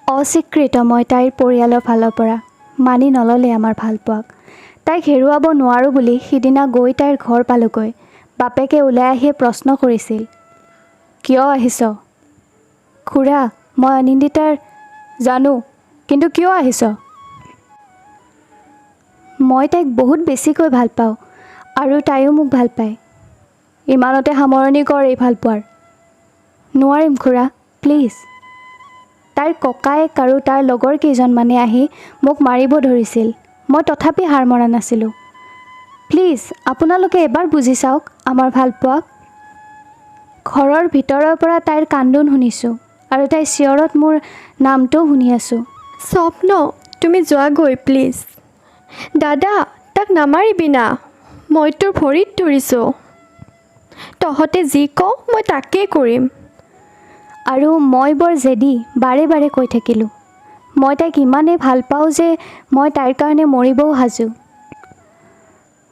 অস্বীকৃত মই তাইৰ পৰিয়ালৰ ফালৰ পৰা মানি নল'লে আমাৰ ভালপোৱাক। তাইক হেৰুৱাব নোৱাৰোঁ বুলি সিদিনা গৈ তাইৰ ঘৰ পালোগৈ। বাপেকে ওলাই আহিয়ে প্ৰশ্ন কৰিছিল, কিয় আহিছ? খুৰা, মই অনিন্দিতাৰ জানো, কিন্তু কিয় আহিছ? মই তাইক বহুত বেছিকৈ ভাল পাওঁ আৰু তাইও মোক ভাল পায়। ইমানতে সামৰণি কৰ এই ভালপোৱাৰ। নোৱাৰিম খুৰা, প্লিজ। তাইৰ ককায়েক আৰু তাৰ লগৰ কেইজনমানে আহি মোক মাৰিব ধৰিছিল। মই তথাপি হাৰ মৰা নাছিলোঁ। প্লিজ আপোনালোকে এবাৰ বুজি চাওক আমাৰ ভালপোৱাক। ঘৰৰ ভিতৰৰ পৰা তাইৰ কান্দোন শুনিছোঁ আৰু তাইৰ চিঞৰত মোৰ নামটোও শুনি আছোঁ। স্বপ্ন, তুমি যোৱাগৈ প্লিজ। দাদা, তাক নামাৰিবি না, মই তোৰ ভৰিত ধৰিছোঁ। তহঁতে যি কওঁ মই তাকেই কৰিম। আৰু মই বৰ জেদি, বাৰে বাৰে কৈ থাকিলোঁ। মই তাইক ইমানেই ভাল পাওঁ যে মই তাইৰ কাৰণে মৰিবও সাজু।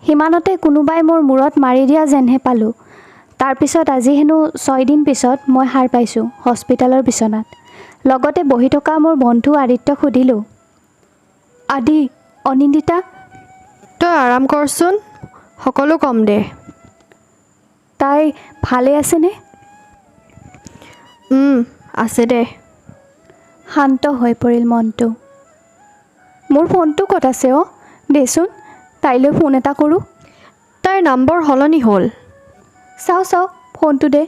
সিমানতে কোনোবাই মোৰ মূৰত মাৰি দিয়া যেনহে পালোঁ। তাৰপিছত আজি হেনো 6 দিন পিছত মই সাৰ পাইছোঁ হস্পিটেলৰ বিচনাত। লগতে বহি থকা মোৰ বন্ধু আদিত্যক সুধিলোঁ, আদি, অনিন্দিতা? তই আৰাম কৰচোন, সকলো কম দে। তাই ভালে আছেনে? আছে দে। শান্ত হৈ পৰিল মনটো। মোৰ ফোনটো ক'ত আছে অ'? দেচোন, তাইলৈ ফোন এটা কৰোঁ। তাইৰ নম্বৰ সলনি হ'ল। চাওঁ, ফোনটো দে।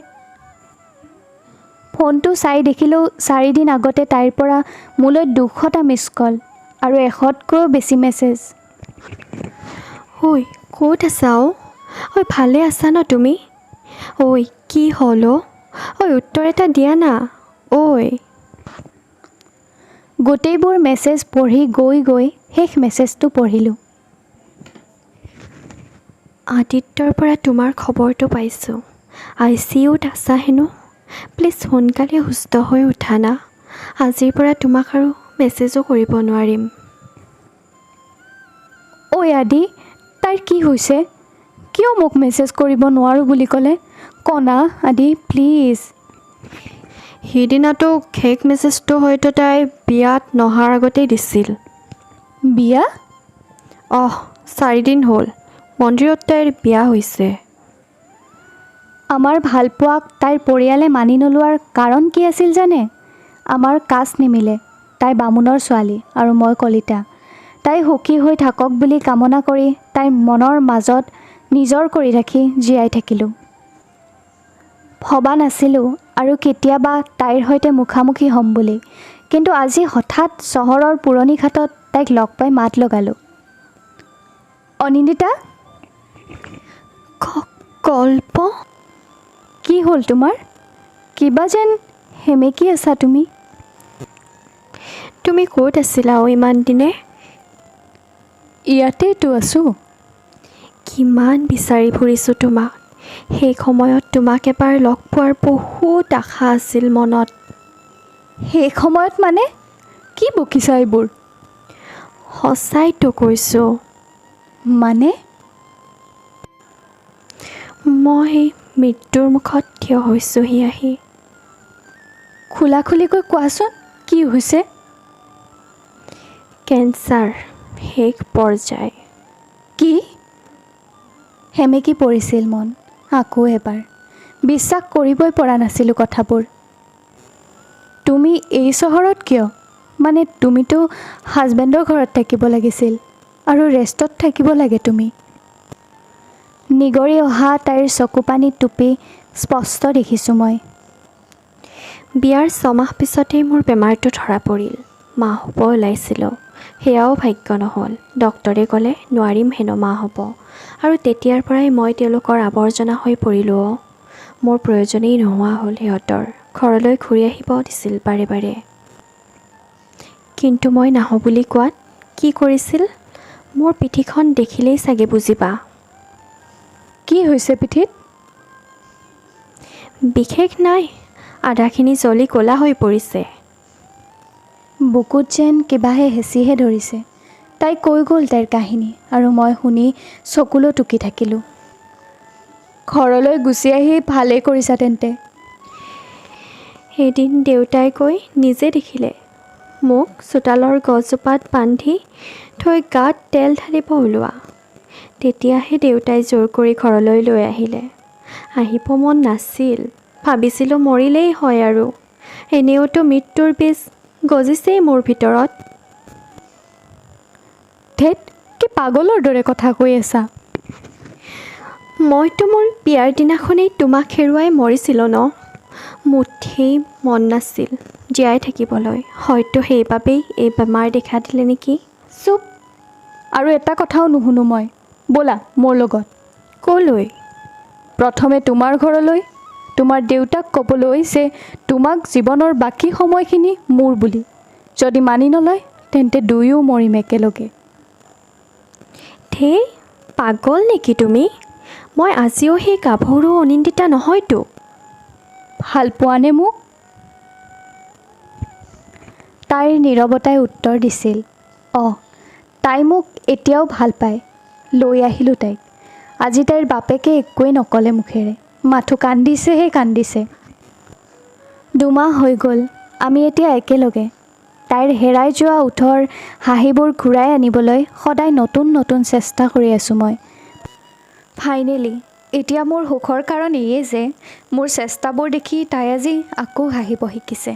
ফোনটো চাই দেখিলোঁ 4 দিন আগতে তাইৰ পৰা মোলৈ 200টা মিছ কল আৰু 100তকৈও বেছি মেছেজ। ঐ, ক'ত আছা অ'? ঐ, ভালে আছা ন তুমি? ঐ, কি হ'ল অ'? ঐ, উত্তৰ এটা দিয়া না। ঐ, গোটেইবোৰ মেছেজ পঢ়ি গৈ শেষ মেছেজটো পঢ়িলোঁ। আদিত্যৰ পৰা তোমাৰ খবৰটো পাইছোঁ। ICUত আছা হেনো। প্লিজ সোনকালে সুস্থ হৈ উঠা না। আজিৰ পৰা তোমাক আৰু মেছেজো কৰিব নোৱাৰিম। ঐ আদি, তাইৰ কি হৈছে? কিয় মোক মেছেজ কৰিব নোৱাৰোঁ বুলি ক'লে? কনা আদি, প্লিজ। সিদিনাটো শেষ মেছেজটো হয়তো তাই বিয়াত নহাৰ আগতেই দিছিল। বিয়া? 4 দিন হ'ল। মন্দিৰত তাইৰ বিয়া হৈছে। আমাৰ ভালপোৱাক তাইৰ পৰিয়ালে মানি নোলোৱাৰ কাৰণ কি আছিল জানে? আমাৰ কাষ্ট নিমিলে। তাই বামুণৰ ছোৱালী আৰু মই কলিতা। তাই সুখী হৈ থাকক বুলি কামনা কৰি তাইৰ মনৰ মাজত নিজৰ কৰি ৰাখি জীয়াই থাকিলোঁ। ভবা নাছিলোঁ আৰু কেতিয়াবা তাইৰ সৈতে মুখামুখি হ'ম বুলি। কিন্তু আজি হঠাৎ চহৰৰ পুৰণি ঘাটত তাইক লগ পাই মাত লগালোঁ। অনিন্দিতা? কল্প? কি হ'ল তোমাৰ? কিবা যেন সেমেকি আছা তুমি? তুমি ক'ত আছিলা ইমান দিনে? ইয়াতেইতো আছোঁ। কিমান বিচাৰি ফুৰিছোঁ তোমাক। সেই সময়ত তোমাক এবাৰ লগ পোৱাৰ বহুত আশা আছিল মনত। সেই সময়ত মানে? কি বকিছা এইবোৰ? সঁচাইতো কৈছোঁ। মানে? মই মৃত্যুৰ মুখত থিয় হৈছোঁহি আহি। খোলাখুলিকৈ কোৱাচোন, কি হৈছে? কেঞ্চাৰ, শেষ পৰ্যায়। কি? সেমেকি পৰিছিল মন আকৌ এবাৰ। বিশ্বাস কৰিবই পৰা নাছিলোঁ কথাবোৰ। তুমি এই চহৰত কিয়? মানে তুমিতো হাজবেণ্ডৰ ঘৰত থাকিব লাগিছিল আৰু ৰেষ্টত থাকিব লাগে তুমি। নিগৰি অহা তাইৰ চকুপানী টুপি স্পষ্ট দেখিছোঁ মই। বিয়াৰ 6 মাহ পিছতেই মোৰ বেমাৰটো ধৰা পৰিল। মা হ'ব ওলাইছিলোঁ। সেয়াও ভাগ্য নহ'ল। ডক্তৰে ক'লে নোৱাৰিম হেনো মা হ'ব। আৰু তেতিয়াৰ পৰাই মই তেওঁলোকৰ আৱৰ্জনা হৈ পৰিলোঁ অ'। মোৰ প্ৰয়োজনেই নোহোৱা হ'ল সিহঁতৰ। ঘৰলৈ ঘূৰি আহিব দিছিল বাৰে বাৰে। কিন্তু মই নাহোঁ বুলি কোৱাত কি কৰিছিল? মোৰ পিঠিখন দেখিলেই চাগে বুজিবা। কি হৈছে পিঠিত? বিশেষ নাই, আধাখিনি জ্বলি ক'লা হৈ পৰিছে। বুকুত যেন কিবাহে হেঁচিহে ধৰিছে। তাই কৈ গ'ল তাইৰ কাহিনী আৰু মই শুনি চকুলো টুকি থাকিলোঁ। ঘৰলৈ গুচি আহি ভালেই কৰিছা তেন্তে। এদিন দেউতাই কৈ নিজে দেখিলে মোক চোতালৰ গছজোপাত বান্ধি থৈ গাত তেল ঢালিব ওলোৱা। তেতিয়াহে দেউতাই জোৰ কৰি ঘৰলৈ লৈ আহিলে। আহিব মন নাছিল, ভাবিছিলোঁ মৰিলেই হয় আৰু। এনেওতো মৃত্যুৰ বীজ গজিছেই মোৰ ভিতৰত। ধেত, কি পাগলৰ দৰে কথা কৈ আছা। মইতো মোৰ বিয়াৰ দিনাখনেই তোমাক হেৰুৱাই মৰিছিলোঁ ন। মুঠেই মন নাছিল জীয়াই থাকিবলৈ। হয়তো সেইবাবেই এই বেমাৰ দেখা দিলে নেকি। চুপ, আৰু এটা কথাও নুশুনো মই। ব'লা মোৰ লগত। ক'লৈ? প্ৰথমে তোমাৰ ঘৰলৈ, তোমাৰ দেউতাক ক'বলৈ যে তোমাক জীৱনৰ বাকী সময়খিনি মোৰ বুলি। যদি মানি নলয় তেন্তে দুয়ো মৰিম একেলগে। ধেই, পাগল নেকি তুমি? মই আজিও সেই গাভৰু অনিন্দিতা নহয়তো। ভাল পোৱানে মোক? তাইৰ নীৰৱতাই উত্তৰ দিছিল, অঁ, তাই মোক এতিয়াও ভাল পায়। লৈ আহিলোঁ তাইক। আজি তাইৰ বাপেকে একোৱেই নক'লে মুখেৰে, মাথো কান্দিছেহে কান্দিছে। 2 মাহ হৈ গ'ল আমি এতিয়া একেলগে। তাইৰ হেৰাই যোৱা ওঠৰ হাঁহিবোৰ ঘূৰাই আনিবলৈ সদায় নতুন নতুন চেষ্টা কৰি আছোঁ মই। ফাইনেলি এতিয়া মোৰ সুখৰ কাৰণ এয়ে যে মোৰ চেষ্টাবোৰ দেখি তাই আজি আকৌ হাঁহিব শিকিছে।